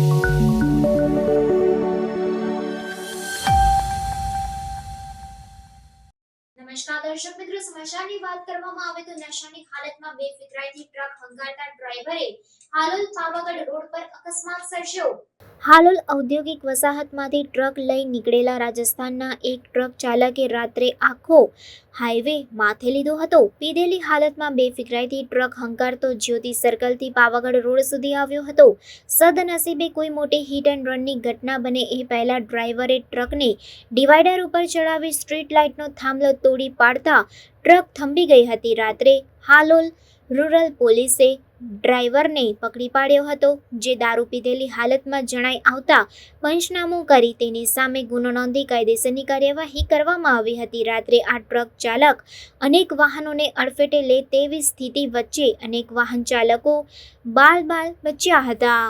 નમસ્કાર દર્શક મિત્રો, સમાચારની વાત કરવામાં આવે તો નશાની હાલતમાં બેફિકરાઈથી ટ્રક હંકારતા ડ્રાઈવરે હાલોલ પાવાગઢ રોડ પર અકસ્માત સર્જ્યો। હાલોલ ઔદ્યોગિક વસાહતમાંથી ટ્રક લઈ નીકળેલા રાજસ્થાનના એક ટ્રક ચાલકે રાત્રે આખો હાઈવે માથે લીધો હતો। પીધેલી હાલતમાં બેફિકરાઈથી ટ્રક હંકારતો જ્યોતિ સર્કલથી પાવાગઢ રોડ સુધી આવ્યો હતો। સદનસીબે કોઈ મોટી હિટ એન્ડ રનની ઘટના બને એ પહેલા ડ્રાઈવરે ટ્રકને ડિવાઈડર ઉપર ચડાવી સ્ટ્રીટ લાઇટનો થાંભલો તોડી પાડતા ટ્રક થંભી ગઈ હતી। રાત્રે હાલોલ રૂરલ પોલીસે ડ્રાઈવરને પકડી પાડ્યો હતો, જે દારૂ પીધેલી હાલતમાં જણાઈ આવતા પંચનામું કરી તેની સામે ગુનો નોંધી કાયદેસરની કાર્યવાહી કરવામાં આવી હતી। રાત્રે આ ટ્રક ચાલક અનેક વાહનોને અડફેટે લે તેવી સ્થિતિ વચ્ચે અનેક વાહન ચાલકો બાલ બચ્યા હતા।